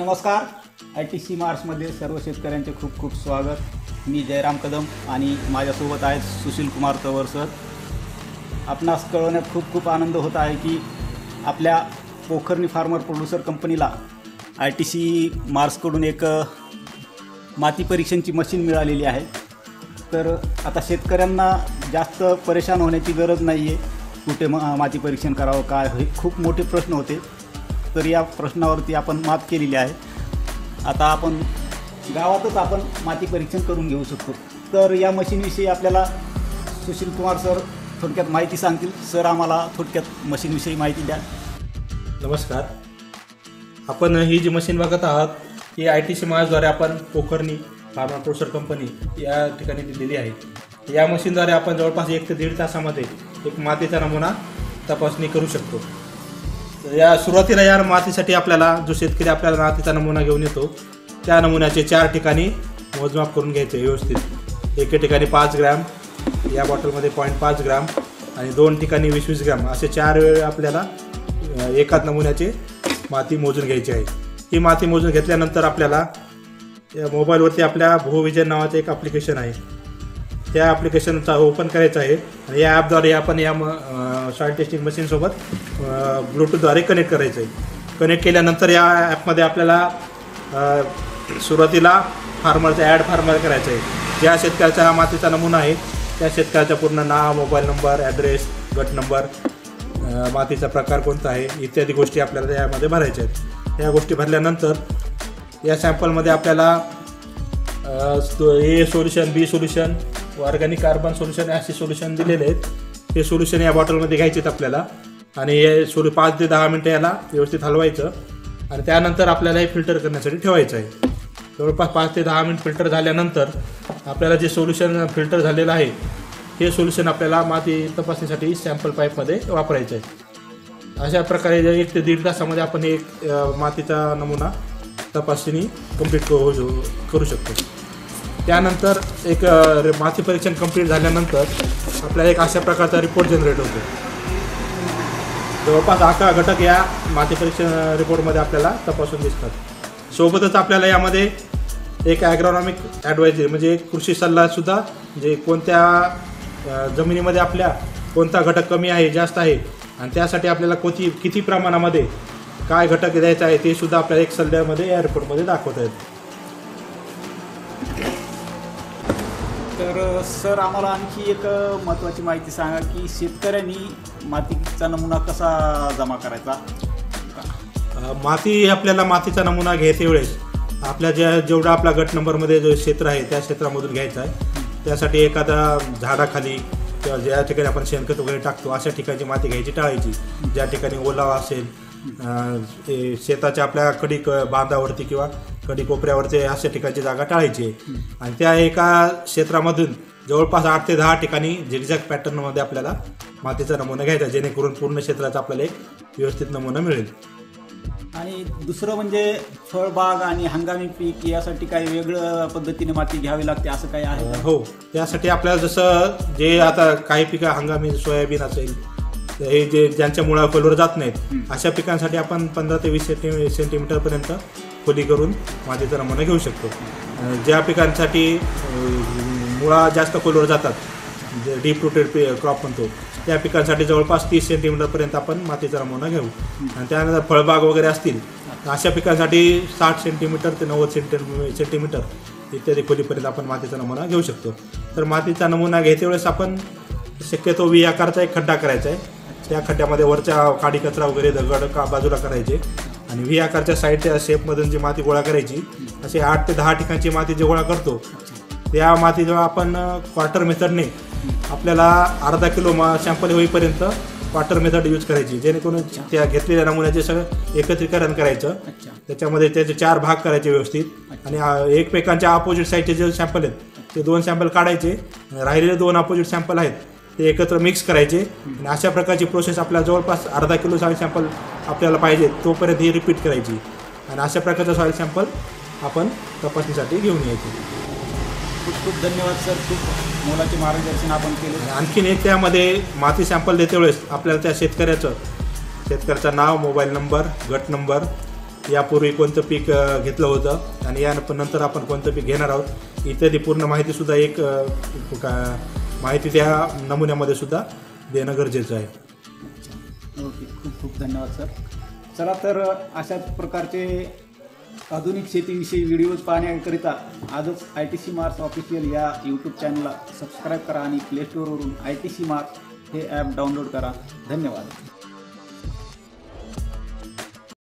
नमस्कार. ITC मार्समध्ये सर्व शेतकऱ्यांचे खूप खूप स्वागत. मी जयराम कदम आणि माझ्यासोबत आहेत सुशील कुमार तवर सर. आपणास कळवण्यात खूप खूप आनंद होत आहे की आपल्या पोखर्णी फार्मर प्रोड्युसर कंपनीला ITC मार्सकडून एक माती परीक्षणची मशीन मिळालेली आहे. तर आता शेतकऱ्यांना जास्त परेशान होण्याची गरज नाही आहे. कुठे माती परीक्षण करावं, काय हे खूप मोठे प्रश्न होते. तर या प्रश्नावरती आपण मात केलेली आहे. आता आपण गावातच आपण माती परीक्षण करून घेऊ शकतो. तर या मशीनविषयी आपल्याला सुशील कुमार सर थोडक्यात माहिती सांगतील. सर, आम्हाला थोडक्यात मशीनविषयी माहिती द्या. नमस्कार. आपण ही जी मशीन बघत आहात ही ITC मार्सद्वारे आपण पोखर्णी फार्मर प्रोड्युसर कंपनी या ठिकाणी दिलेली आहे. या मशीनद्वारे आपण जवळपास 1 ते 1.5 तासामध्ये एक मातीचा नमुना तपासणी करू शकतो. या सुरुवातीला या मातीसाठी आपल्याला जो शेतकरी आपल्याला मातीचा नमुना घेऊन येतो त्या नमुन्याचे 4 ठिकाणी मोजमाप करून घ्यायचे व्यवस्थित. एके ठिकाणी 5 ग्रॅम, या बॉटलमध्ये 0.5 ग्रॅम आणि 2 ठिकाणी 20-20 ग्रॅम असे 4 वेळ आपल्याला एकाच नमुन्याचे माती मोजून घ्यायची आहे. ही माती मोजून घेतल्यानंतर आपल्याला या मोबाईलवरती आपल्या भूविजन नावाचं एक ॲप्लिकेशन आहे, त्या ॲप्लिकेशनचा ओपन करायचं आहे आणि या ॲपद्वारे आपण या सॉईल टेस्टिंग मशीनसोबत ब्लूटूथद्वारे कनेक्ट करायचं आहे. कनेक्ट केल्यानंतर या ॲपमध्ये आपल्याला सुरुवातीला फार्मरचा ॲड फार्मर करायचं आहे. ज्या शेतकऱ्याचा हा मातीचा नमुना आहे त्या शेतकऱ्याचा पूर्ण नाव, मोबाईल नंबर, ॲड्रेस, गट नंबर, मातीचा प्रकार कोणता आहे इत्यादी गोष्टी आपल्याला यामध्ये भरायच्या आहेत. या गोष्टी भरल्यानंतर या सॅम्पलमध्ये आपल्याला A solution, B solution, organic carbon solution असे सोल्युशन दिलेले आहेत. हे सोल्युशन या बॉटलमध्ये घ्यायचे आहेत आपल्याला आणि हे 5 ते 10 मिनटं याला व्यवस्थित हलवायचं आणि त्यानंतर आपल्याला हे फिल्टर करण्यासाठी ठेवायचं आहे. जवळपास 5 ते 10 मिनिट फिल्टर झाल्यानंतर आपल्याला जे सोल्युशन फिल्टर झालेलं आहे हे सोल्युशन आपल्याला माती तपासणीसाठी सॅम्पल पाईपमध्ये वापरायचं आहे. अशा प्रकारे 1 ते 1.5 तासामध्ये आपण एक मातीचा नमुना तपासणी कंप्लीट करू शकतो. त्यानंतर एक माती परीक्षण कंप्लीट झाल्यानंतर आपल्याला एक अशा प्रकारचा रिपोर्ट जनरेट होतो. जवळपास 11 घटक या माती परीक्षण रिपोर्टमध्ये आपल्याला तपासून दिसतात. सोबतच आपल्याला यामध्ये एक ॲग्रॉनॉमिक ॲडवायझरी म्हणजे एक कृषी सल्लासुद्धा, म्हणजे कोणत्या जमिनीमध्ये आपल्या कोणता घटक कमी आहे, जास्त आहे आणि त्यासाठी आपल्याला किती प्रमाणामध्ये काय घटक द्यायचा आहे ते सुद्धा आपल्याला एक सल्ल्यामध्ये या रिपोर्टमध्ये दाखवता येतं. तर सर, आम्हाला आणखी एक महत्त्वाची माहिती सांगा की शेतकऱ्यांनी मातीचा नमुना कसा जमा करायचा. आपल्याला मातीचा नमुना घ्यायच्या वेळेस आपल्या जेवढा आपला गट नंबरमध्ये जो क्षेत्र आहे त्या क्षेत्रामधून घ्यायचा आहे. त्यासाठी एखादा झाडाखाली किंवा ज्या ठिकाणी आपण शेणखत वगैरे टाकतो अशा ठिकाणी माती घ्यायची टाळायची. ज्या ठिकाणी ओलावा असेल, शेताच्या आपल्या कडी बांधावरती किंवा कडी कोपऱ्यावरती अशा ठिकाणची जागा टाळायची आहे. आणि त्या एका क्षेत्रामधून जवळपास 8 ते 10 ठिकाणी झिगझॅग पॅटर्नमध्ये आपल्याला मातीचा नमुना घ्यायचा, जेणेकरून पूर्ण क्षेत्राचा आपल्याला एक व्यवस्थित नमुना मिळेल. आणि दुसरं म्हणजे फळबाग आणि हंगामी पीक यासाठी काही वेगळं पद्धतीने माती घ्यावी लागते असं काही आहे? हो, त्यासाठी आपल्याला जसं जे आता काही पिकं हंगामी सोयाबीन असेल, हे जे ज्यांच्या मुळा खोलवर जात नाहीत अशा पिकांसाठी आपण 15 ते 20 सेंटीमीटरपर्यंत खोली करून मातीचा नमुना घेऊ शकतो. ज्या पिकांसाठी मुळा जास्त खोलवर जातात, जे डीप रूटेड क्रॉप म्हणतो, त्या पिकांसाठी जवळपास 30 सेंटीमीटरपर्यंत आपण मातीचा नमुना घेऊ. आणि त्यानंतर फळबाग वगैरे असतील अशा पिकांसाठी 60 सेंटीमीटर ते 90 सेंटीमीटर इत्यादी खोलीपर्यंत आपण मातीचा नमुना घेऊ शकतो. तर मातीचा नमुना घ्यायच्या वेळेस आपण शक्यतो V आकारचा एक खड्डा करायचा आहे. त्या खड्ड्यामध्ये वरच्या काडी कचरा वगैरे दगड बाजूला करायचे आणि V आकारच्या साईडच्या शेपमधून जी माती गोळा करायची. असे 8 ते 10 ठिकाणची माती जे गोळा करतो त्या माती जेव्हा आपण क्वार्टर मेथडने आपल्याला अर्धा किलो सॅम्पल होईपर्यंत क्वार्टर मेथड यूज करायची, जेणेकरून त्या घेतलेल्या नमुन्याचे सगळं एकत्रीकरण करायचं. त्याच्यामध्ये त्याचे 4 भाग करायचे व्यवस्थित आणि एकमेकांच्या अपोजिट साईडचे जे सॅम्पल आहेत ते 2 सॅम्पल काढायचे, राहिलेले 2 अपोजिट सॅम्पल आहेत ते एकत्र मिक्स करायचे आणि अशा प्रकारची प्रोसेस आपल्याला जवळपास अर्धा किलो सॉईल सॅम्पल आपल्याला पाहिजे तोपर्यंत ही रिपीट करायची आणि अशा प्रकारचा सॉईल सॅम्पल आपण तपासणीसाठी घेऊन यायचे. खूप खूप धन्यवाद सर, खूप मोलाचे मार्गदर्शन आपण केले. आणखीन एक त्यामध्ये माती सॅम्पल देते वेळेस आपल्याला त्या शेतकऱ्याचं नाव, मोबाईल नंबर, गट नंबर यापूर्वी कोणतं पीक घेतलं होतं आणि या नंतर आपण कोणतं पीक घेणार आहोत इत्यादी पूर्ण माहितीसुद्धा माहिती त्या नमुन्यामध्ये सुद्धा देणं गरजेचं आहे. ओके, खूप खूप धन्यवाद सर. चला तर अशाच प्रकारचे आधुनिक शेतीविषयी व्हिडिओज पाहण्याकरिता आजच ITC मार्स ऑफिशियल या यूट्यूब चॅनलला सबस्क्राईब करा आणि प्ले स्टोअरवरून ITC मार्स हे ॲप डाउनलोड करा. धन्यवाद.